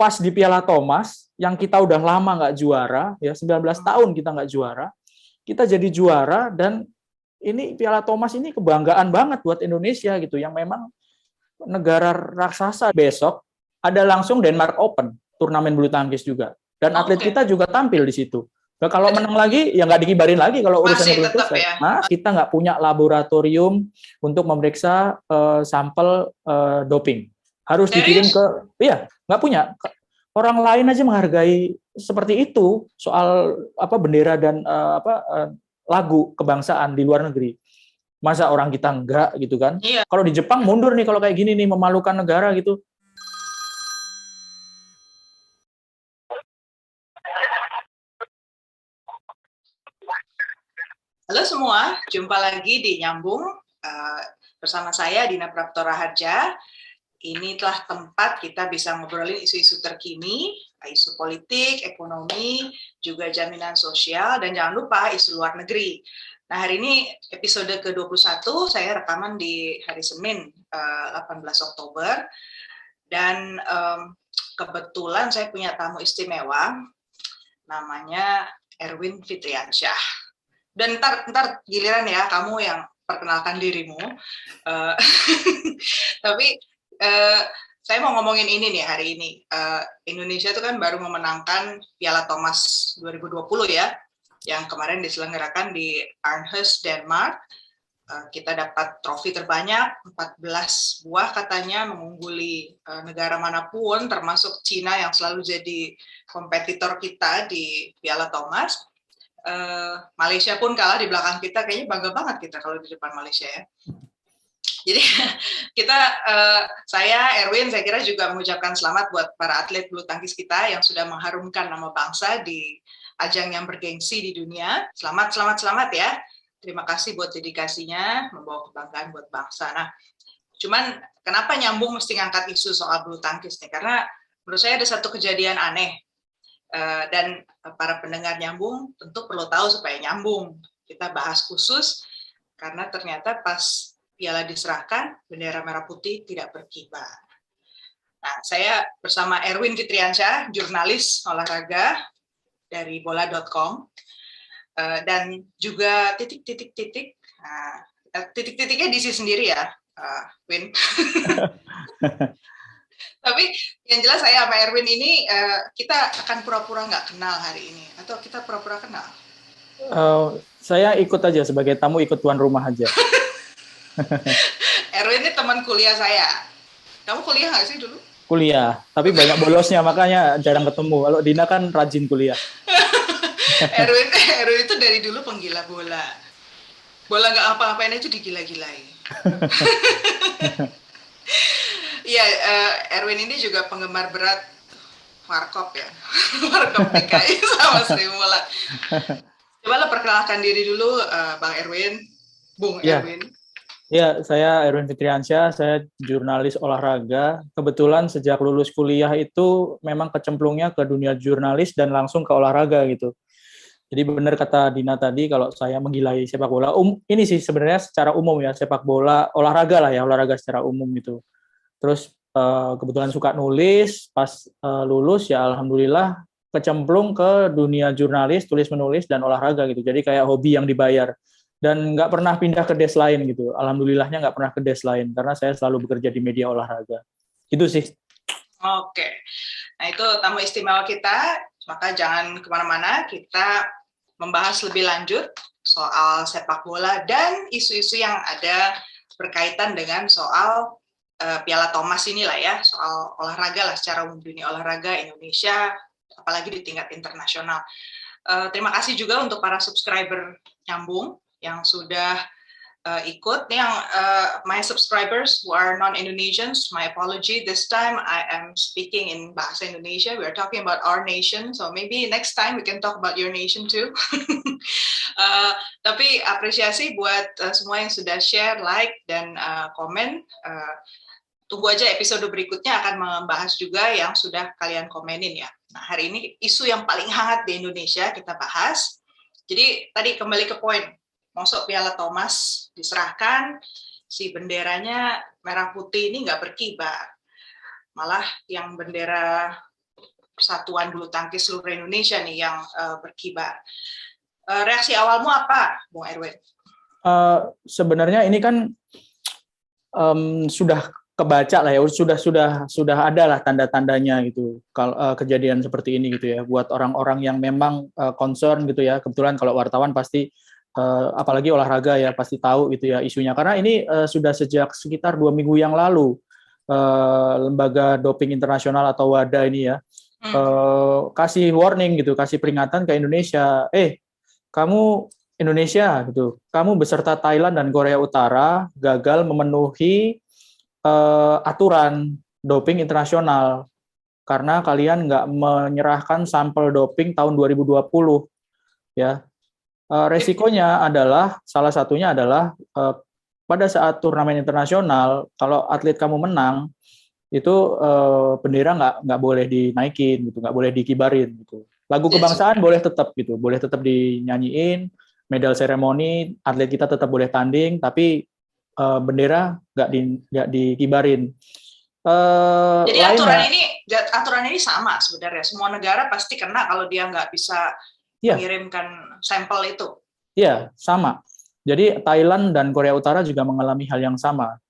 pas di Piala Thomas yang kita udah lama nggak juara, ya 19 tahun kita nggak juara, kita jadi juara. Dan ini Piala Thomas ini kebanggaan banget buat Indonesia gitu, yang memang negara raksasa. Besok ada langsung Denmark Open, turnamen bulu tangkis juga, dan atlet kita juga tampil di situ. Nah, kalau menang lagi ya nggak dikibarin lagi kalau urusannya belum selesai. Ya? Nah, kita nggak punya laboratorium untuk memeriksa sampel doping. Harus dikirim ke, iya, nggak punya. Orang lain aja menghargai seperti itu soal bendera dan lagu kebangsaan di luar negeri. Masa orang kita enggak gitu kan? Iya. Kalau di Jepang mundur nih kalau kayak gini nih, memalukan negara gitu. Halo semua, jumpa lagi di Nyambung bersama saya Dina Praptora Harja. Ini telah tempat kita bisa ngobrolin isu-isu terkini, isu politik, ekonomi, juga jaminan sosial, dan jangan lupa isu luar negeri. Nah, hari ini episode ke-21, saya rekaman di hari Senin, 18 Oktober, dan kebetulan saya punya tamu istimewa, namanya Erwin Fitriansyah. Dan ntar giliran ya, kamu yang perkenalkan dirimu. Tapi saya mau ngomongin ini nih hari ini. Indonesia itu kan baru memenangkan Piala Thomas 2020 ya, yang kemarin diselenggarakan di Aarhus, Denmark. Kita dapat trofi terbanyak, 14 buah katanya, mengungguli negara manapun, termasuk Cina yang selalu jadi kompetitor kita di Piala Thomas. Malaysia pun kalah di belakang kita, kayaknya bangga banget kita kalau di depan Malaysia ya. Jadi saya Erwin, saya kira juga mengucapkan selamat buat para atlet bulu tangkis kita yang sudah mengharumkan nama bangsa di ajang yang bergengsi di dunia. Selamat ya. Terima kasih buat dedikasinya, membawa kebanggaan buat bangsa. Nah, cuman kenapa Nyambung mesti ngangkat isu soal bulu tangkis nih? Karena menurut saya ada satu kejadian aneh. Dan para pendengar Nyambung tentu perlu tahu supaya nyambung. Kita bahas khusus karena ternyata pas piala diserahkan, bendera merah putih tidak berkibar. Nah, saya bersama Erwin Fitriansyah, jurnalis olahraga dari bola.com, dan juga titik-titik. Nah, titik-titiknya diisi sendiri ya, Win. Tapi yang jelas saya sama Erwin ini kita akan pura-pura nggak kenal hari ini, atau kita pura-pura kenal? Saya ikut aja sebagai tamu, ikut tuan rumah aja. Erwin ini teman kuliah saya. Kamu kuliah nggak sih dulu? Kuliah, tapi banyak bolosnya makanya jarang ketemu. Kalau Dina kan rajin kuliah. Erwin itu dari dulu penggila bola. Bola nggak apa-apain aja digila-gilain. Iya, Erwin ini juga penggemar berat Warkop ya. Warkop DKI sama Sri Mulat. Coba lo perkenalkan diri dulu, Bang Erwin. Bung ya. Erwin. Ya, saya Erwin Fitriansyah, saya jurnalis olahraga. Kebetulan sejak lulus kuliah itu memang kecemplungnya ke dunia jurnalis dan langsung ke olahraga gitu. Jadi benar kata Dina tadi, kalau saya menggilai sepak bola, ini sih sebenarnya secara umum ya, sepak bola, olahraga lah ya, olahraga secara umum gitu. Terus kebetulan suka nulis, pas lulus ya alhamdulillah kecemplung ke dunia jurnalis, tulis-menulis, dan olahraga gitu. Jadi kayak hobi yang dibayar. Dan nggak pernah pindah ke desk lain gitu. Alhamdulillahnya nggak pernah ke desk lain, karena saya selalu bekerja di media olahraga. Itu sih. Oke. Nah itu tamu istimewa kita, maka jangan kemana-mana, kita membahas lebih lanjut soal sepak bola dan isu-isu yang ada berkaitan dengan soal Piala Thomas inilah ya, soal olahraga lah secara umum, dunia olahraga Indonesia, apalagi di tingkat internasional. Terima kasih juga untuk para subscriber Nyambung yang sudah ikut. Yang my subscribers who are non-Indonesians, my apology. This time I am speaking in bahasa Indonesia. We are talking about our nation, so maybe next time we can talk about your nation too. Tapi apresiasi buat semua yang sudah share, like, dan komen. Tunggu aja episode berikutnya akan membahas juga yang sudah kalian komenin ya. Nah, hari ini isu yang paling hangat di Indonesia kita bahas. Jadi tadi kembali ke poin, masuk Piala Thomas diserahkan, si benderanya merah putih ini nggak berkibar. Malah yang bendera Persatuan Bulu Tangkis seluruh Indonesia nih yang berkibar. Reaksi awalmu apa, Bung Erwin? Sebenarnya ini kan sudah kebaca lah ya, sudah ada lah tanda-tandanya gitu kalau kejadian seperti ini gitu ya, buat orang-orang yang memang concern gitu ya. Kebetulan kalau wartawan pasti apalagi olahraga ya pasti tahu gitu ya isunya, karena ini sudah sejak sekitar 2 minggu yang lalu lembaga doping internasional atau WADA ini ya kasih warning gitu, kasih peringatan ke Indonesia, kamu Indonesia gitu, kamu beserta Thailand dan Korea Utara gagal memenuhi aturan doping internasional karena kalian nggak menyerahkan sampel doping tahun 2020 ya. Resikonya adalah salah satunya adalah pada saat turnamen internasional kalau atlet kamu menang itu bendera nggak boleh dinaikin gitu, nggak boleh dikibarin gitu. Lagu kebangsaan boleh tetap gitu, boleh tetap dinyanyiin, medal seremoni atlet kita tetap boleh tanding, tapi bendera nggak dikibarin. Jadi aturan ini sama sebenarnya. Semua negara pasti kena kalau dia nggak bisa mengirimkan sampel itu. Iya, sama. Jadi Thailand dan Korea Utara juga mengalami hal yang sama.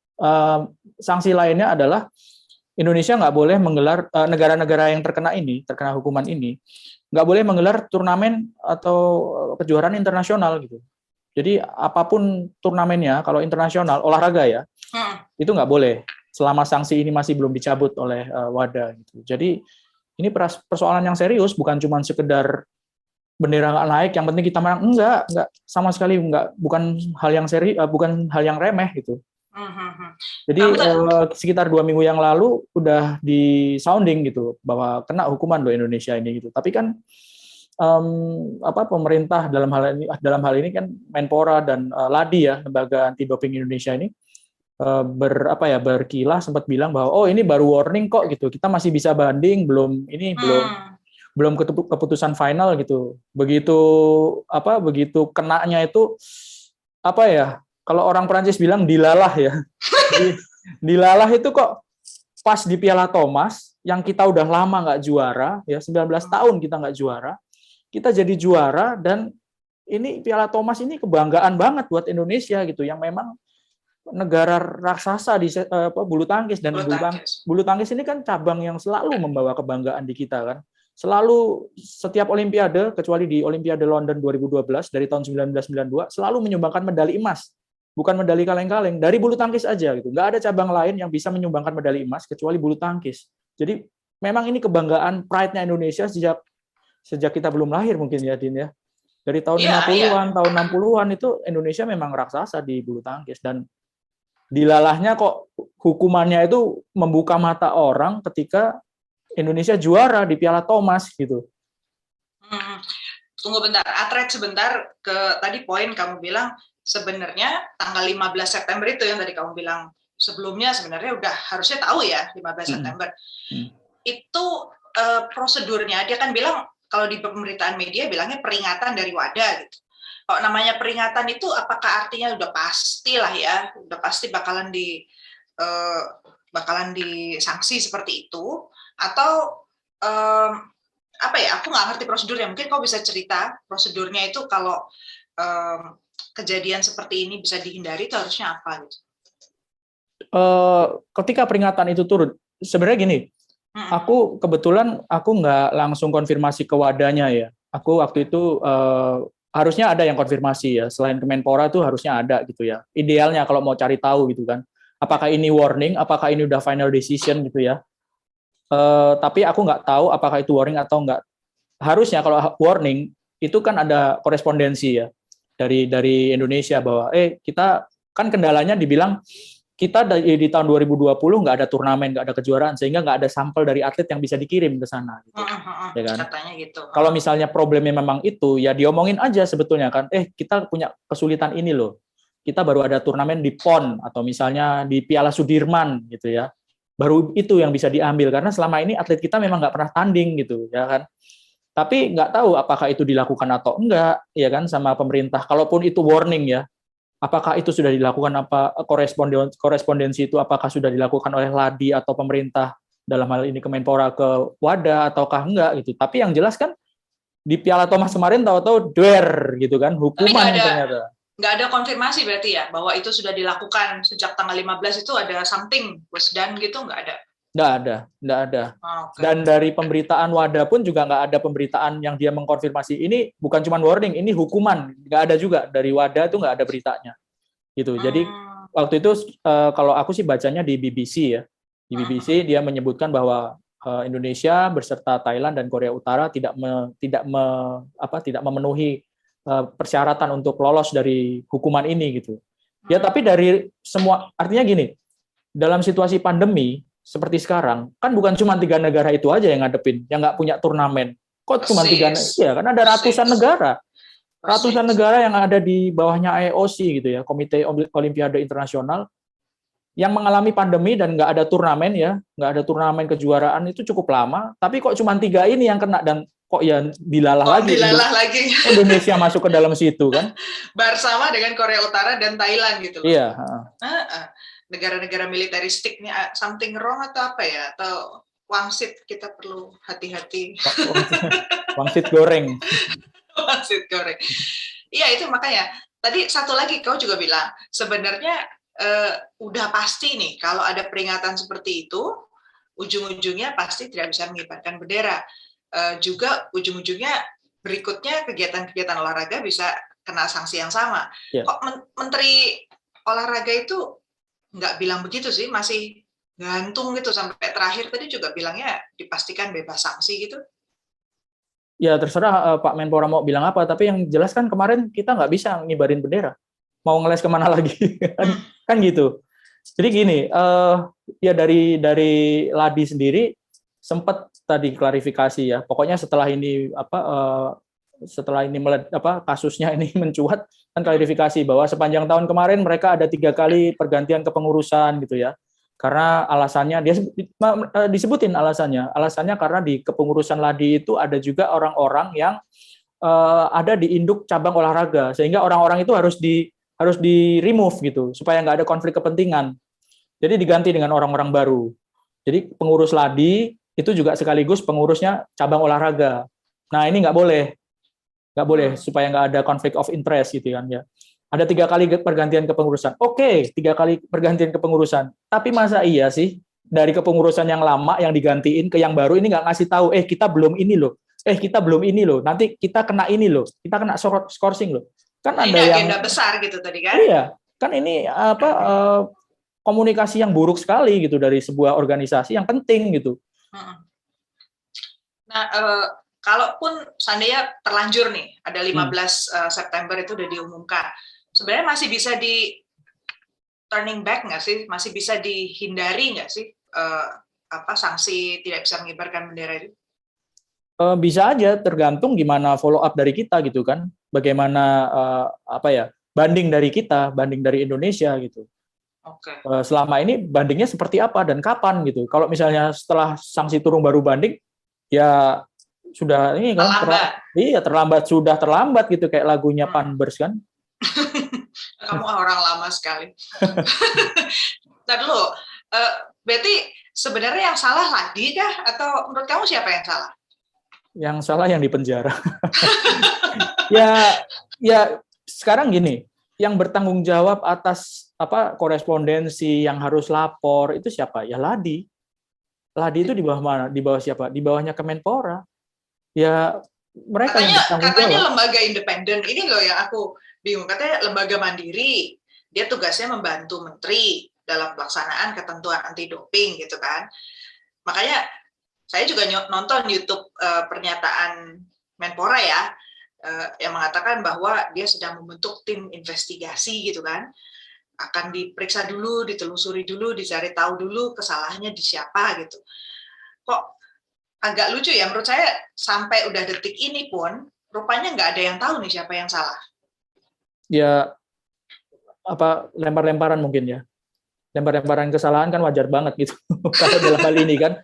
Sanksi lainnya adalah Indonesia nggak boleh menggelar, negara-negara yang terkena hukuman ini, nggak boleh menggelar turnamen atau kejuaraan internasional gitu. Jadi apapun turnamennya, kalau internasional olahraga ya, itu nggak boleh selama sanksi ini masih belum dicabut oleh WADA. Gitu. Jadi ini persoalan yang serius, bukan cuma sekedar bendera nggak naik, yang penting kita menang, enggak sama sekali enggak, bukan hal yang bukan hal yang remeh gitu. Jadi sekitar 2 minggu yang lalu udah di sounding gitu bahwa kena hukuman loh Indonesia ini gitu. Tapi kan pemerintah dalam hal ini kan Menpora dan LADI ya, lembaga anti doping Indonesia ini berkilah sempat bilang bahwa ini baru warning kok gitu, kita masih bisa banding, belum keputusan final gitu. Begitu kenanya itu kalau orang Perancis bilang dilalah ya. Dilalah itu kok pas di Piala Thomas yang kita udah lama nggak juara ya, 19 tahun kita nggak juara, kita jadi juara, dan ini Piala Thomas ini kebanggaan banget buat Indonesia gitu, yang memang negara raksasa di bulu tangkis, dan bulu tangkis ini kan cabang yang selalu membawa kebanggaan di kita kan. Selalu setiap olimpiade, kecuali di Olimpiade London 2012 dari tahun 1992, selalu menyumbangkan medali emas. Bukan medali kaleng-kaleng, dari bulu tangkis aja gitu. Nggak ada cabang lain yang bisa menyumbangkan medali emas kecuali bulu tangkis. Jadi memang ini kebanggaan, pride-nya Indonesia sejak kita belum lahir mungkin ya, Din ya. Dari tahun 50-an, tahun 60-an itu Indonesia memang raksasa di bulu tangkis, dan dilalahnya kok hukumannya itu membuka mata orang ketika Indonesia juara di Piala Thomas gitu. Tunggu bentar, Atret sebentar, ke tadi poin kamu bilang sebenarnya tanggal 15 September itu yang tadi kamu bilang sebelumnya sebenarnya udah harusnya tahu ya 15 September. Itu prosedurnya, dia kan bilang kalau di pemberitaan media bilangnya peringatan dari WADA gitu. Kalau namanya peringatan itu apakah artinya udah pastilah ya, udah pasti bakalan disanksi seperti itu, atau aku nggak ngerti prosedurnya. Mungkin kau bisa cerita prosedurnya itu kalau kejadian seperti ini bisa dihindari itu harusnya apa gitu? Ketika peringatan itu turun, sebenarnya gini, aku kebetulan nggak langsung konfirmasi ke wadahnya ya. Aku waktu itu harusnya ada yang konfirmasi ya, selain Kemenpora itu harusnya ada gitu ya. Idealnya kalau mau cari tahu gitu kan, apakah ini warning, apakah ini udah final decision gitu ya. Tapi aku nggak tahu apakah itu warning atau enggak. Harusnya kalau warning itu kan ada korespondensi ya dari Indonesia bahwa kita kan kendalanya dibilang kita di tahun 2020 nggak ada turnamen, nggak ada kejuaraan, sehingga nggak ada sampel dari atlet yang bisa dikirim ke sana. Gitu. Ya kan? Katanya gitu. Kalau misalnya problemnya memang itu, ya diomongin aja sebetulnya kan, kita punya kesulitan ini loh. Kita baru ada turnamen di PON atau misalnya di Piala Sudirman gitu ya. Baru itu yang bisa diambil, karena selama ini atlet kita memang nggak pernah tanding gitu, ya kan. Tapi nggak tahu apakah itu dilakukan atau enggak, ya kan, sama pemerintah. Kalaupun itu warning ya, apakah itu sudah dilakukan, korespondensi itu apakah sudah dilakukan oleh LADI atau pemerintah dalam hal ini Kemenpora ke WADA ataukah enggak gitu. Tapi yang jelas kan di Piala Thomas kemarin tahu-tahu duer gitu kan, Tapi hukuman ternyata. nggak ada konfirmasi berarti ya bahwa itu sudah dilakukan sejak tanggal 15 itu ada something was done gitu, nggak ada? Nggak ada. Okay. Dan dari pemberitaan WADA pun juga nggak ada pemberitaan yang dia mengkonfirmasi ini bukan cuma warning, ini hukuman, nggak ada juga dari WADA itu nggak ada beritanya, gitu. Jadi waktu itu kalau aku sih bacanya di BBC ya, di BBC dia menyebutkan bahwa Indonesia beserta Thailand dan Korea Utara tidak memenuhi persyaratan untuk lolos dari hukuman ini gitu. Ya tapi dari semua artinya gini, dalam situasi pandemi seperti sekarang, kan bukan cuma 3 negara itu aja yang ngadepin, yang nggak punya turnamen. Kok cuma 3 negara? Ya, kan ada ratusan negara. Ratusan negara yang ada di bawahnya IOC gitu ya, Komite Olimpiade Internasional, yang mengalami pandemi dan nggak ada turnamen ya, nggak ada turnamen kejuaraan itu cukup lama, tapi kok cuma 3 ini yang kena dan kok ya dilalah lagi. Indonesia masuk ke dalam situ kan. Bersama dengan Korea Utara dan Thailand gitu loh. Iya. Negara-negara militeristik ini something wrong atau apa ya? Atau wangsit kita perlu hati-hati. Wangsit goreng. Wangsit goreng. Iya itu makanya. Tadi satu lagi kau juga bilang sebenarnya udah pasti nih kalau ada peringatan seperti itu ujung-ujungnya pasti tidak bisa mengibarkan bendera. Juga ujung-ujungnya berikutnya kegiatan-kegiatan olahraga bisa kena sanksi yang sama. Yeah. Kok Menteri Olahraga itu nggak bilang begitu sih, masih gantung gitu sampai terakhir tadi juga bilangnya dipastikan bebas sanksi gitu. Ya terserah Pak Menpora mau bilang apa, tapi yang jelas kan kemarin kita nggak bisa ngibarin bendera, mau ngeles kemana lagi kan gitu. Jadi gini, ya dari Ladi sendiri sempat tadi klarifikasi ya, pokoknya setelah ini kasusnya ini mencuat kan klarifikasi bahwa sepanjang tahun kemarin mereka ada 3 kali pergantian kepengurusan gitu ya, karena alasannya dia disebutin alasannya karena di kepengurusan Ladi itu ada juga orang-orang yang ada di induk cabang olahraga sehingga orang-orang itu harus di remove gitu supaya nggak ada konflik kepentingan, jadi diganti dengan orang-orang baru. Jadi pengurus Ladi itu juga sekaligus pengurusnya cabang olahraga. Nah ini nggak boleh supaya nggak ada konflik of interest gitu kan ya. Ada 3 kali pergantian kepengurusan. Oke, 3 kali pergantian kepengurusan. Tapi masa iya sih dari kepengurusan yang lama yang digantiin ke yang baru ini nggak ngasih tahu, kita belum ini loh, nanti kita kena ini loh, kita kena scoring loh. Kan ada yang agenda besar gitu tadi kan? Iya, kan ini komunikasi yang buruk sekali gitu dari sebuah organisasi yang penting gitu. Nah, kalaupun seandainya terlanjur nih, ada 15 September itu udah diumumkan, sebenarnya masih bisa di turning back nggak sih? Masih bisa dihindari nggak sih sanksi tidak bisa mengibarkan bendera itu? Bisa aja, tergantung gimana follow up dari kita gitu kan, bagaimana banding dari kita, banding dari Indonesia gitu. Okay. Selama ini bandingnya seperti apa dan kapan gitu. Kalau misalnya setelah sanksi turun baru banding, ya sudah ini kan terlambat gitu kayak lagunya Panbers kan. Kamu orang lama sekali. Nah dulu, berarti sebenarnya yang salah Ladi kah atau menurut kamu siapa yang salah? Yang salah yang dipenjara. ya sekarang gini, yang bertanggung jawab atas korespondensi yang harus lapor itu siapa? Ya Ladi. Ladi itu di bawah mana? Di bawah siapa? Di bawahnya Kemenpora. Ya mereka katanya lembaga independen ini loh yang aku bingung, katanya lembaga mandiri, dia tugasnya membantu menteri dalam pelaksanaan ketentuan anti doping gitu kan. Makanya saya juga nonton YouTube pernyataan Menpora ya, yang mengatakan bahwa dia sedang membentuk tim investigasi gitu kan, akan diperiksa dulu, ditelusuri dulu, dicari tahu dulu kesalahannya di siapa gitu. Kok agak lucu ya, menurut saya sampai udah detik ini pun rupanya nggak ada yang tahu nih siapa yang salah. Ya lempar-lemparan mungkin ya, lempar-lemparan kesalahan kan wajar banget gitu kalau dalam hal ini kan.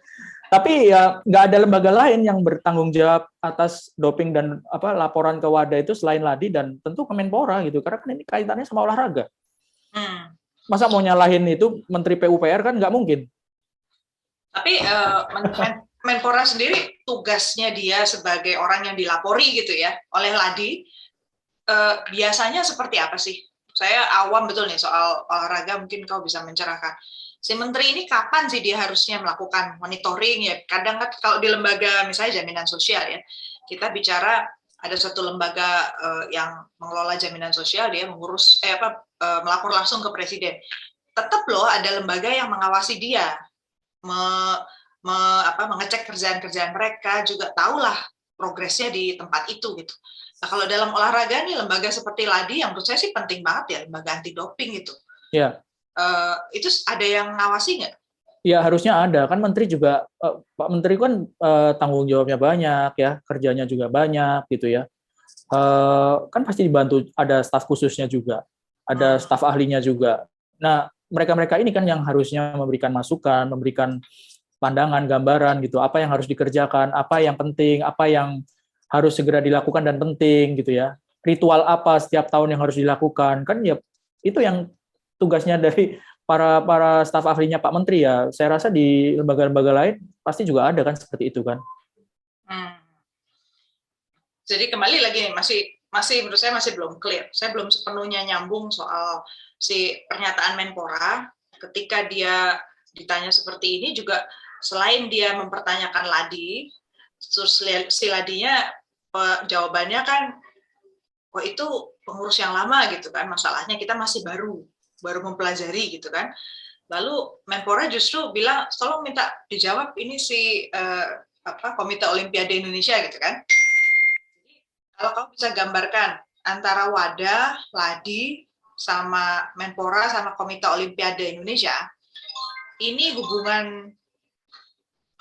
Tapi ya nggak ada lembaga lain yang bertanggung jawab atas doping dan laporan ke WADA itu selain Ladi dan tentu Kemenpora gitu, karena kan ini kaitannya sama olahraga. Masa mau nyalahin itu Menteri PUPR kan nggak mungkin. Tapi Menpora sendiri tugasnya dia sebagai orang yang dilapori gitu ya oleh Ladi, biasanya seperti apa sih? Saya awam betul nih soal olahraga, mungkin kau bisa mencerahkan. Si menteri ini kapan sih dia harusnya melakukan monitoring ya? Kadang kan kalau di lembaga misalnya jaminan sosial ya, kita bicara ada satu lembaga yang mengelola jaminan sosial, dia mengurus melapor langsung ke presiden. Tetap loh ada lembaga yang mengawasi dia, mengecek kerjaan-kerjaan mereka, juga tahulah progresnya di tempat itu gitu. Nah, kalau dalam olahraga nih lembaga seperti Ladi yang menurut saya sih penting banget ya, lembaga anti doping itu. Ya. Itu ada yang ngawasi nggak? Ya harusnya ada, kan Menteri juga, Pak Menteri kan tanggung jawabnya banyak ya, kerjanya juga banyak gitu ya. Kan pasti dibantu, ada staf khususnya juga, ada staf ahlinya juga. Nah, mereka-mereka ini kan yang harusnya memberikan masukan, memberikan pandangan, gambaran gitu, apa yang harus dikerjakan, apa yang penting, apa yang harus segera dilakukan dan penting gitu ya. Ritual apa setiap tahun yang harus dilakukan, kan ya itu yang tugasnya dari para staf ahlinya Pak Menteri ya. Saya rasa di lembaga-lembaga lain pasti juga ada kan seperti itu kan. Jadi kembali lagi nih, masih menurut saya masih belum clear. Saya belum sepenuhnya nyambung soal si pernyataan Menpora ketika dia ditanya seperti ini juga, selain dia mempertanyakan Ladi, terus si Ladinya jawabannya kan, oh itu pengurus yang lama gitu kan, masalahnya kita masih baru mempelajari gitu kan. Lalu Menpora justru bilang, tolong minta dijawab ini si Komite Olimpiade Indonesia gitu kan. Kalau kamu bisa gambarkan antara Wadah, Ladi, sama Menpora, sama Komite Olimpiade Indonesia, ini hubungan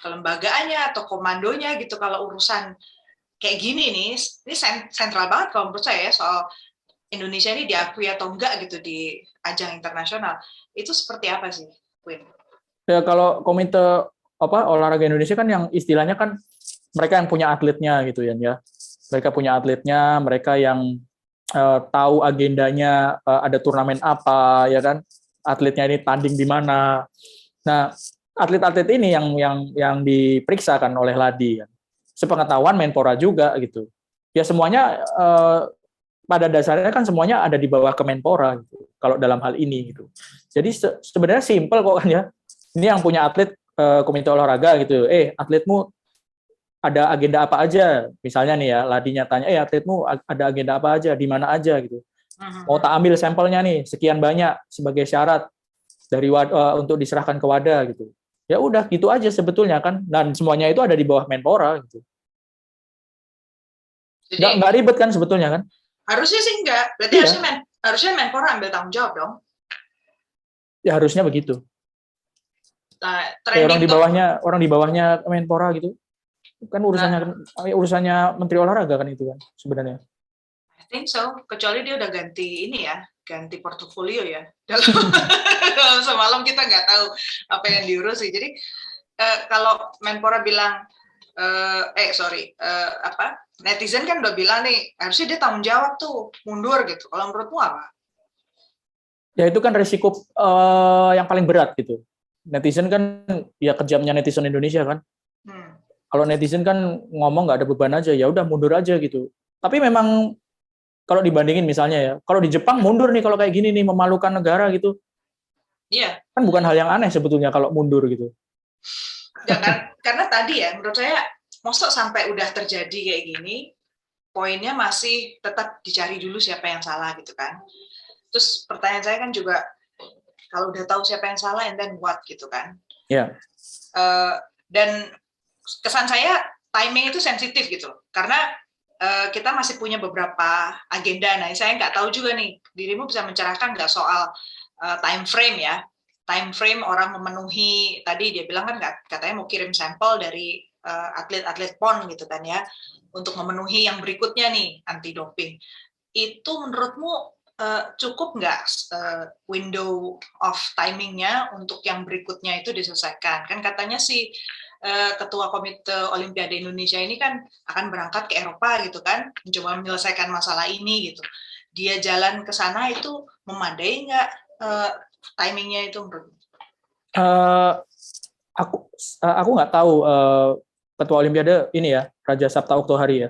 kelembagaannya atau komandonya gitu, kalau urusan kayak gini nih, ini sentral banget kalau menurut saya ya, soal Indonesia ini diakui atau enggak gitu di ajang internasional. Itu seperti apa sih, Queen? Ya kalau Komite olahraga Indonesia kan yang istilahnya kan mereka yang punya atletnya gitu ya. Mereka punya atletnya, mereka yang tahu agendanya, ada turnamen apa ya kan, atletnya ini tanding di mana. Nah, atlet-atlet ini yang diperiksa kan oleh Ladi kan. Sepengetahuan Menpora juga gitu. Ya semuanya pada dasarnya kan semuanya ada di bawah Kemenpora gitu. Kalau dalam hal ini gitu. Jadi sebenarnya simpel kok kan ya. Ini yang punya atlet komite olahraga gitu. Atletmu ada agenda apa aja, misalnya nih ya, Ladinya tanya, atletmu ada agenda apa aja, di mana aja gitu. Mau tak ambil sampelnya nih, sekian banyak sebagai syarat dari untuk diserahkan ke Wadah gitu. Ya udah gitu aja sebetulnya kan, dan semuanya itu ada di bawah Menpora gitu. Jadi nggak ribet kan sebetulnya kan? Harusnya sih enggak, berarti iya. harusnya Menpora ambil tanggung jawab dong. Ya harusnya begitu. Nah, orang di bawahnya Menpora gitu. Kan urusannya Menteri Olahraga kan itu kan sebenarnya. I think so, kecuali dia udah ganti portofolio ya. Dalam semalam kita nggak tahu apa yang diurus sih. Jadi kalau Menpora bilang netizen kan udah bilang nih, harusnya dia tanggung jawab tuh, mundur gitu. Kalau menurutmu apa? Ya itu kan resiko yang paling berat gitu. Netizen kan ya kejamnya netizen Indonesia kan. Kalau netizen kan ngomong nggak ada beban aja, ya udah mundur aja gitu. Tapi memang kalau dibandingin misalnya ya, kalau di Jepang mundur nih kalau kayak gini nih, memalukan negara gitu. Iya. Kan bukan hal yang aneh sebetulnya kalau mundur gitu. Ya kan, karena tadi ya menurut saya, mosok sampai udah terjadi kayak gini, poinnya masih tetap dicari dulu siapa yang salah gitu kan. Terus pertanyaan saya kan juga, kalau udah tahu siapa yang salah, and then what gitu kan. Iya. Dan kesan saya timing itu sensitif gitu, karena kita masih punya beberapa agenda. Nah, saya nggak tahu juga nih, dirimu bisa mencerahkan nggak soal time frame ya? Time frame orang memenuhi, tadi dia bilang kan katanya mau kirim sampel dari atlet-atlet PON gitu kan ya, untuk memenuhi yang berikutnya nih, anti doping. Itu menurutmu cukup nggak window of timingnya untuk yang berikutnya itu diselesaikan? Kan katanya sih Ketua Komite Olimpiade Indonesia ini kan akan berangkat ke Eropa gitu kan, mencoba menyelesaikan masalah ini gitu. Dia jalan ke sana itu memadai nggak timingnya itu? Aku nggak tahu Ketua Olimpiade ini ya, Raja Sabta Oktohari ya.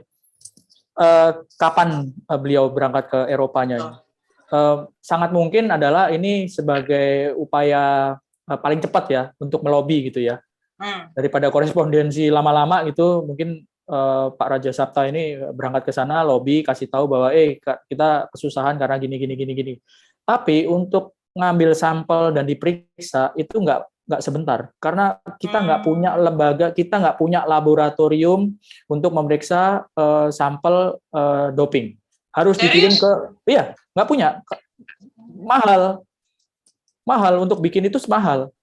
Kapan beliau berangkat ke Eropanya? Oh. Sangat mungkin adalah ini sebagai upaya paling cepat ya untuk melobi gitu ya. Daripada korespondensi lama-lama gitu, mungkin Pak Raja Sabta ini berangkat ke sana, lobby, kasih tahu bahwa kita kesusahan karena gini. Tapi untuk ngambil sampel dan diperiksa itu nggak sebentar, karena kita nggak punya lembaga, kita nggak punya laboratorium untuk memeriksa sampel doping. Harus dikirim ke, iya, nggak punya, mahal untuk bikin itu mahal.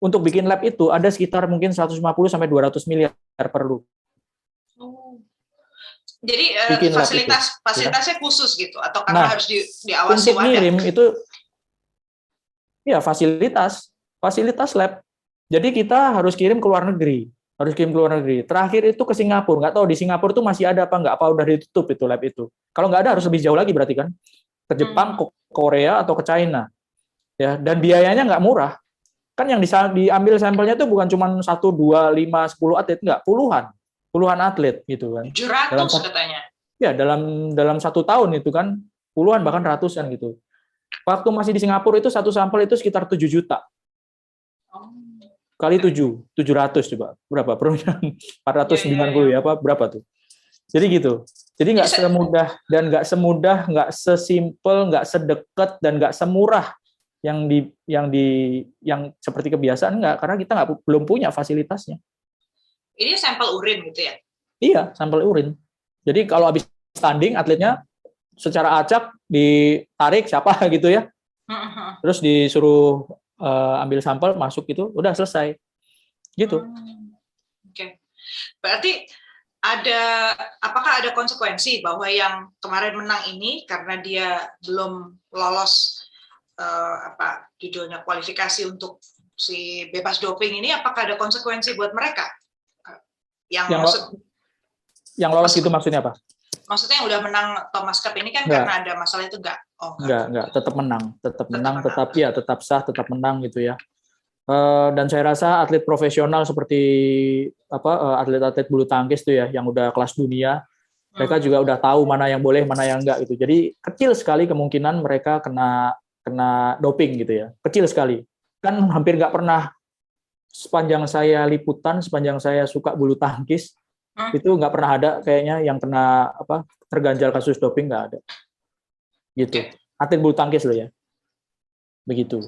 Untuk bikin lab itu ada sekitar mungkin 150 sampai 200 miliar perlu. Jadi fasilitasnya khusus gitu, atau karena harus diawasi untuk ngirim itu ya fasilitas lab. Jadi kita harus kirim ke luar negeri, Terakhir itu ke Singapura. Nggak tahu di Singapura itu masih ada apa nggak? Apa udah ditutup itu lab itu? Kalau nggak ada harus lebih jauh lagi berarti kan? Ke Jepang, ke Korea atau ke China. Ya, dan biayanya nggak murah. Kan yang diambil sampelnya itu bukan cuma 1, 2, 5, 10 atlet, nggak, puluhan atlet gitu kan. 700 katanya. Ya, dalam 1 tahun itu kan puluhan bahkan ratusan gitu. Waktu masih di Singapura itu satu sampel itu sekitar 7 juta. Kali 700 coba. Berapa? 490 ya, apa berapa tuh? Jadi gitu. Jadi nggak semudah dan nggak sesimpel, nggak sedekat dan nggak semurah yang seperti kebiasaan, nggak, karena kita belum punya fasilitasnya. Ini sampel urin gitu ya? Iya, sampel urin. Jadi kalau habis tanding atletnya secara acak ditarik siapa gitu ya, terus disuruh ambil sampel, masuk gitu, udah selesai gitu. Oke. Berarti apakah ada konsekuensi bahwa yang kemarin menang ini karena dia belum lolos judulnya kualifikasi untuk si bebas doping ini, apakah ada konsekuensi buat mereka? Yang lolos itu maksudnya apa? Maksudnya yang udah menang Thomas Cup ini kan karena ada masalah itu enggak? Enggak, tetap menang, tetap sah, tetap menang gitu ya. Dan saya rasa atlet profesional seperti atlet-atlet bulu tangkis tuh ya, yang udah kelas dunia, mereka juga udah tahu mana yang boleh, mana yang enggak gitu. Jadi kecil sekali kemungkinan mereka kena doping gitu ya, kecil sekali. Kan hampir nggak pernah, sepanjang saya liputan, sepanjang saya suka bulu tangkis, itu nggak pernah ada kayaknya yang kena terganjal kasus doping, nggak ada. Gitu. Atlet bulu tangkis loh ya. Begitu.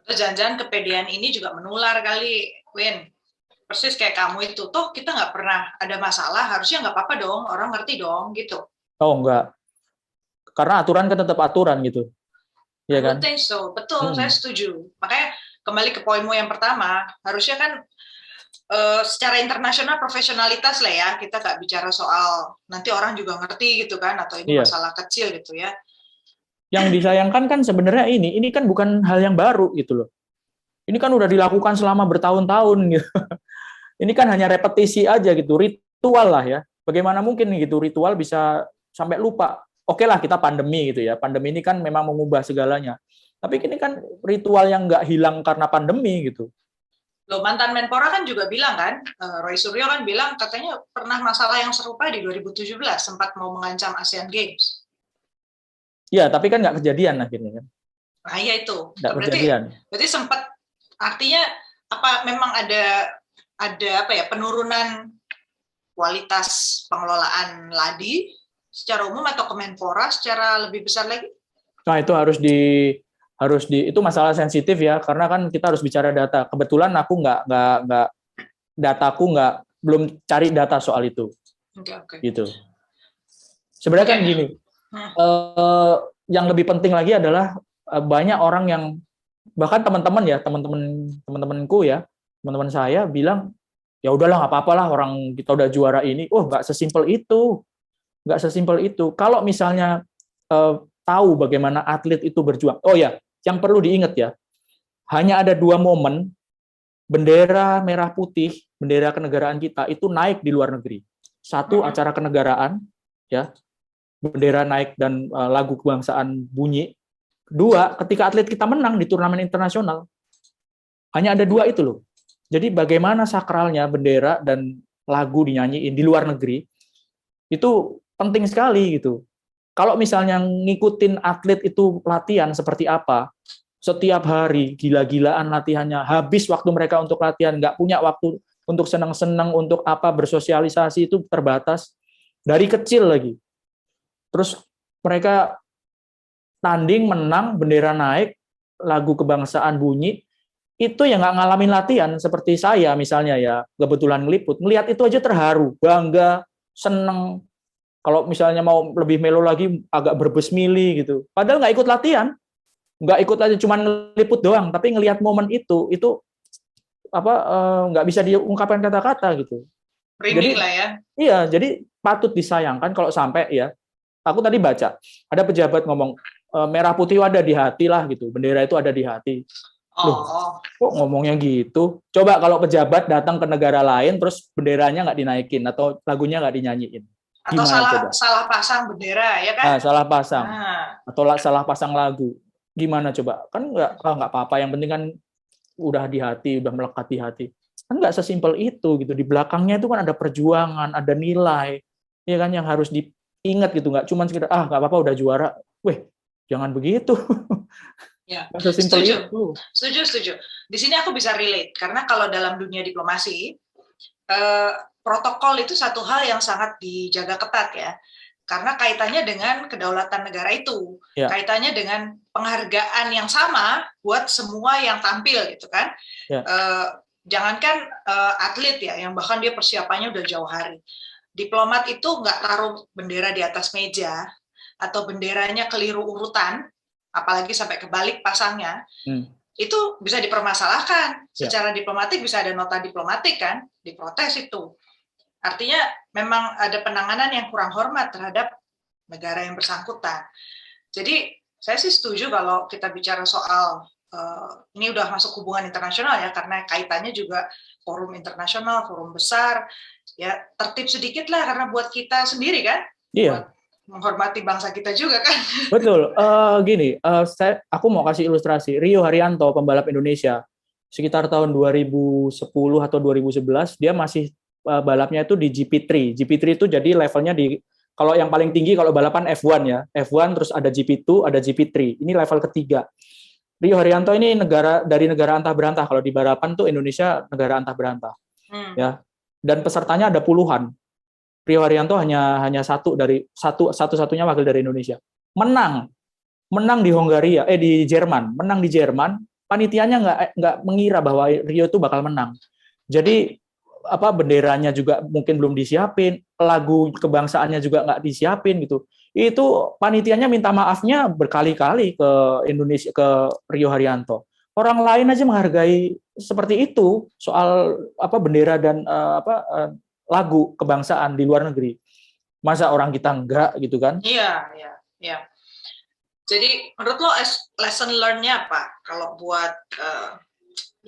Jangan-jangan kepedean ini juga menular kali, Win. Persis kayak kamu itu. Toh kita nggak pernah ada masalah, harusnya nggak apa-apa dong, orang ngerti dong, gitu. Oh, enggak. Karena aturan kan tetap aturan gitu. Iya kan? So. Betul, saya setuju. Makanya kembali ke poinmu yang pertama, harusnya kan secara internasional profesionalitas lah ya, kita nggak bicara soal nanti orang juga ngerti gitu kan, atau ini masalah kecil gitu ya. Yang disayangkan kan sebenarnya ini kan bukan hal yang baru gitu loh. Ini kan udah dilakukan selama bertahun-tahun gitu. Ini kan hanya repetisi aja gitu, ritual lah ya. Bagaimana mungkin gitu ritual bisa sampai lupa? Oke lah, kita pandemi gitu ya. Pandemi ini kan memang mengubah segalanya. Tapi ini kan ritual yang nggak hilang karena pandemi gitu. Loh, mantan Menpora kan juga bilang kan, Roy Suryo kan bilang katanya pernah masalah yang serupa di 2017, sempat mau mengancam Asian Games. Ya, tapi kan nggak kejadian akhirnya kan. Nah, iya itu. Berarti sempat, artinya apa memang ada penurunan kualitas pengelolaan ladi secara umum atau Kemenpora secara lebih besar lagi? Nah, itu harus itu masalah sensitif ya, karena kan kita harus bicara data. Kebetulan aku belum cari data soal itu. Okay. Gitu. Sebenarnya kan gini. Yang lebih penting lagi adalah banyak orang yang, bahkan teman-temanku ya, teman-teman saya bilang ya udahlah nggak apa-apa lah, orang kita udah juara ini. Nggak sesimpel itu. Kalau misalnya tahu bagaimana atlet itu berjuang. Oh ya, yang perlu diingat ya, hanya ada 2 momen bendera merah putih, bendera kenegaraan kita itu naik di luar negeri. 1, acara kenegaraan ya, bendera naik dan lagu kebangsaan bunyi. 2, ketika atlet kita menang di turnamen internasional. Hanya ada 2 itu loh. Jadi bagaimana sakralnya bendera dan lagu dinyanyiin di luar negeri itu penting sekali gitu. Kalau misalnya ngikutin atlet itu latihan seperti apa, setiap hari gila-gilaan latihannya, habis waktu mereka untuk latihan, nggak punya waktu untuk senang-senang, untuk apa bersosialisasi itu terbatas dari kecil lagi. Terus mereka tanding menang, bendera naik, lagu kebangsaan bunyi, itu yang nggak ngalamin latihan seperti saya misalnya ya, kebetulan ngeliput, melihat itu aja terharu, bangga, seneng. Kalau misalnya mau lebih melo lagi, agak berbesmili gitu. Padahal nggak ikut latihan, nggak ikut aja, cuma ngeliput doang. Tapi ngelihat momen itu apa nggak bisa diungkapkan kata-kata gitu. Merinding Jadi lah ya. iya, jadi patut disayangkan kalau sampai ya. Aku tadi baca ada pejabat ngomong merah putih ada di hati lah gitu, bendera itu ada di hati. Loh, Oh, kok ngomongnya gitu? Coba kalau pejabat datang ke negara lain terus benderanya nggak dinaikin atau lagunya nggak dinyanyiin, atau gimana salah coba? salah pasang bendera ya kan? Salah pasang Nah, atau salah pasang lagu, gimana coba? Kan nggak apa-apa, yang penting kan udah di hati, udah melekat di hati. Kan nggak sesimpel itu gitu. Di belakangnya itu kan ada perjuangan, ada nilai, ya kan yang harus diingat gitu. Nggak cuma sekedar nggak apa-apa udah juara, weh jangan begitu. ya, Nggak sesimpel setuju, itu. setuju, setuju. Di sini aku bisa relate karena kalau dalam dunia diplomasi, eh, protokol itu satu hal yang sangat dijaga ketat ya. Karena kaitannya dengan kedaulatan negara itu, Ya, kaitannya dengan penghargaan yang sama buat semua yang tampil gitu kan. ya, Jangankan atlet ya, yang bahkan dia persiapannya udah jauh hari. Diplomat itu nggak taruh bendera di atas meja atau benderanya keliru urutan, apalagi sampai kebalik pasangnya, itu bisa dipermasalahkan. ya, Secara diplomatik bisa ada nota diplomatik kan, diprotes itu. Artinya memang ada penanganan yang kurang hormat terhadap negara yang bersangkutan. Jadi saya sih setuju kalau kita bicara soal ini udah masuk hubungan internasional ya, karena kaitannya juga forum internasional, forum besar, ya tertib sedikit lah karena buat kita sendiri kan, iya. buat menghormati bangsa kita juga kan. Betul. Gini, aku mau kasih ilustrasi. Rio Haryanto, pembalap Indonesia, sekitar tahun 2010 atau 2011, dia masih balapnya itu di GP3. GP3 itu jadi levelnya kalau yang paling tinggi kalau balapan F1 ya. F1 terus ada GP2, ada GP3. Ini level ketiga. Rio Haryanto ini dari negara antah berantah. Kalau di balapan tuh Indonesia negara antah berantah. Ya. Dan pesertanya ada puluhan. Rio Haryanto hanya satu-satunya wakil dari Indonesia. Menang di Hongaria, di Jerman, menang di Jerman. Panitianya nggak mengira bahwa Rio itu bakal menang. Jadi benderanya juga mungkin belum disiapin, lagu kebangsaannya juga nggak disiapin gitu. Itu panitianya minta maafnya berkali-kali ke Indonesia, ke Rio Haryanto. Orang lain aja menghargai seperti itu soal bendera dan lagu kebangsaan di luar negeri. Masa orang kita enggak gitu kan? Iya, iya, iya. Jadi menurut lo lesson learn-nya apa? Kalau buat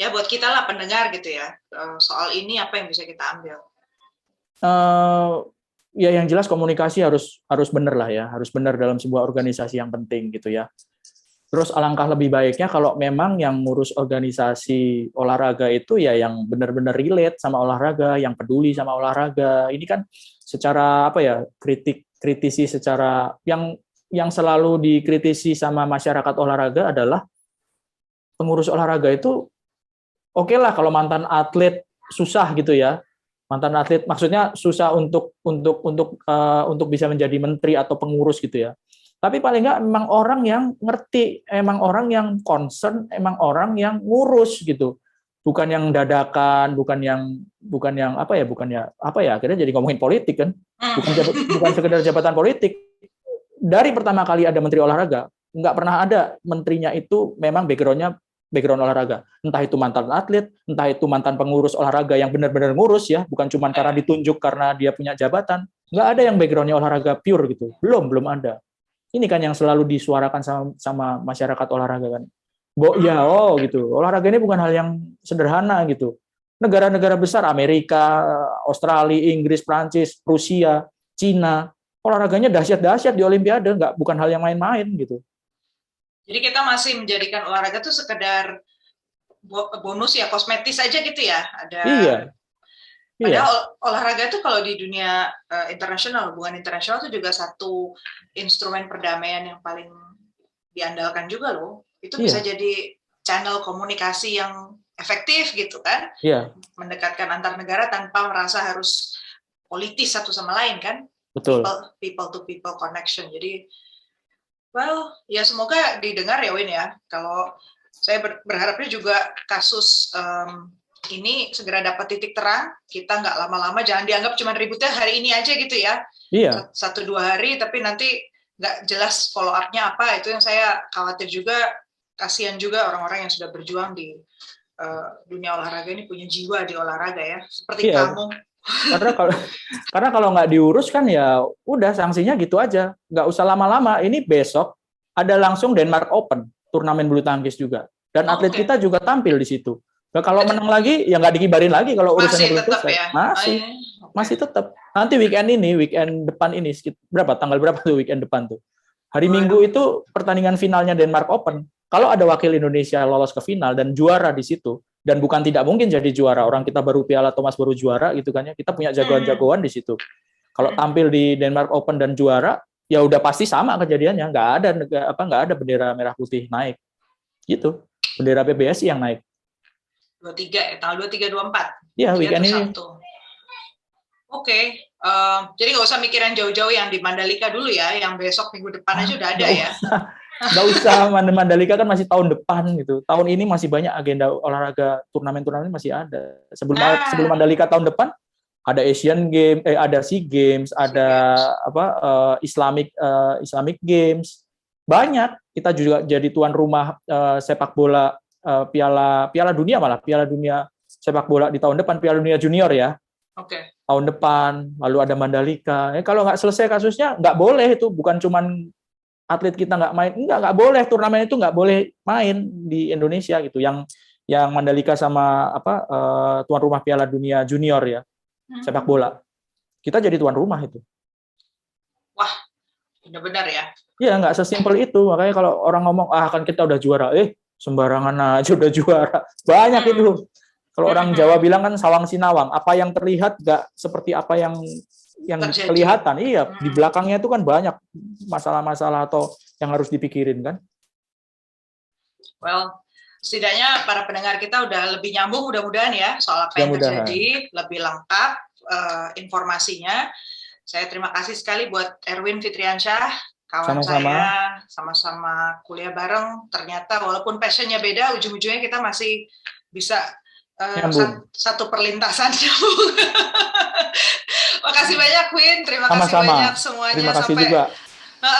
buat kita lah pendengar gitu ya, soal ini apa yang bisa kita ambil? Ya yang jelas komunikasi harus benar lah ya, harus benar dalam sebuah organisasi yang penting gitu ya. Terus alangkah lebih baiknya kalau memang yang ngurus organisasi olahraga itu ya yang benar-benar relate sama olahraga, yang peduli sama olahraga. Ini kan secara kritisi secara yang selalu dikritisi sama masyarakat olahraga adalah pengurus olahraga itu oke lah kalau mantan atlet susah gitu ya. Mantan atlet maksudnya susah untuk bisa menjadi menteri atau pengurus gitu ya. Tapi paling nggak memang orang yang ngerti, emang orang yang concern, emang orang yang ngurus gitu. Bukan yang dadakan, akhirnya jadi ngomongin politik kan. Bukan sekedar jabatan politik. Dari pertama kali ada menteri olahraga, nggak pernah ada menterinya itu memang background olahraga. Entah itu mantan atlet, entah itu mantan pengurus olahraga yang benar-benar ngurus ya, bukan cuma karena ditunjuk karena dia punya jabatan. Nggak ada yang backgroundnya olahraga pure gitu. Belum ada. Ini kan yang selalu disuarakan sama masyarakat olahraga kan. Gitu. Olahraga ini bukan hal yang sederhana gitu. Negara-negara besar Amerika, Australia, Inggris, Prancis, Rusia, Cina, olahraganya dahsyat-dahsyat di Olimpiade, bukan hal yang main-main gitu. Jadi kita masih menjadikan olahraga itu sekedar bonus ya, kosmetis aja gitu ya. Ada. Iya. Padahal olahraga itu kalau di dunia internasional, hubungan internasional itu juga satu instrumen perdamaian yang paling diandalkan juga loh. Itu bisa jadi channel komunikasi yang efektif gitu kan. Iya. Mendekatkan antar negara tanpa merasa harus politis satu sama lain kan. Betul. People to people connection. Jadi, well, ya semoga didengar ya Win ya. Kalau saya berharapnya juga kasus ini segera dapat titik terang, kita nggak lama-lama, jangan dianggap cuma ributnya hari ini aja gitu ya. Iya. 1-2 hari, tapi nanti nggak jelas follow up-nya apa, itu yang saya khawatir juga, kasihan juga orang-orang yang sudah berjuang di dunia olahraga ini, punya jiwa di olahraga ya, seperti kamu. Karena kalau nggak diurus kan ya udah sanksinya gitu aja, nggak usah lama-lama. Ini besok ada langsung Denmark Open, turnamen bulu tangkis juga, dan atlet kita juga tampil di situ. Nah, kalau menang lagi ya nggak dikibarin lagi kalau urusannya belum selesai. Ya? Masih tetap. Nanti weekend depan ini berapa? Tanggal berapa tuh weekend depan tuh? Hari Minggu itu pertandingan finalnya Denmark Open. Kalau ada wakil Indonesia lolos ke final dan juara di situ, dan bukan tidak mungkin jadi juara, orang kita baru Piala Thomas baru juara gitu kan ya, kita punya jagoan-jagoan di situ. Kalau tampil di Denmark Open dan juara, ya udah pasti sama kejadiannya, nggak ada bendera merah putih naik, gitu, bendera PBSI yang naik. 23 ya, tanggal 23-24. Iya, weekend ini. Oke, jadi nggak usah mikir yang jauh-jauh yang di Mandalika dulu ya, yang besok minggu depan aja udah ada ya. Nggak usah, Mandalika kan masih tahun depan gitu. Tahun ini masih banyak agenda olahraga, turnamen masih ada. Sebelum Mandalika tahun depan ada Asian Games, ada SEA Games, ada Islamic Games. Banyak. Kita juga jadi tuan rumah sepak bola Piala Dunia sepak bola di tahun depan, Piala Dunia Junior ya. Oke. Tahun depan, lalu ada Mandalika. Kalau nggak selesai kasusnya, nggak boleh itu. Bukan cuman atlet kita nggak main, nggak boleh, turnamen itu nggak boleh main di Indonesia gitu. Yang Mandalika sama tuan rumah Piala Dunia Junior ya, sepak bola. Kita jadi tuan rumah itu. Wah, benar-benar ya. Iya, nggak sesimpel itu. Makanya kalau orang ngomong, kan kita udah juara, sembarangan aja udah juara. Banyak itu. Kalau orang Jawa bilang kan sawang sinawang, apa yang terlihat nggak seperti apa yang kelihatan. Iya, di belakangnya itu kan banyak masalah-masalah atau yang harus dipikirin kan. Well, setidaknya para pendengar kita udah lebih nyambung mudah-mudahan ya soal apa yang terjadi, lebih lengkap informasinya. Saya terima kasih sekali buat Erwin Fitriansyah, kawan saya, sama-sama kuliah bareng. Ternyata walaupun passionnya beda, ujung-ujungnya kita masih bisa satu perlintasan nyambung. Makasih banyak, Win. Terima kasih banyak semuanya. Terima kasih juga.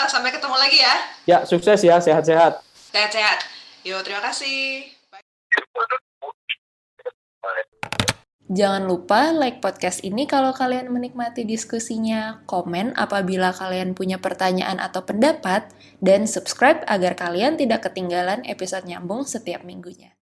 Sampai ketemu lagi ya. Ya, sukses ya. Sehat-sehat. Sehat-sehat. Yo, terima kasih. Jangan lupa like podcast ini kalau kalian menikmati diskusinya, komen apabila kalian punya pertanyaan atau pendapat, dan subscribe agar kalian tidak ketinggalan episode nyambung setiap minggunya.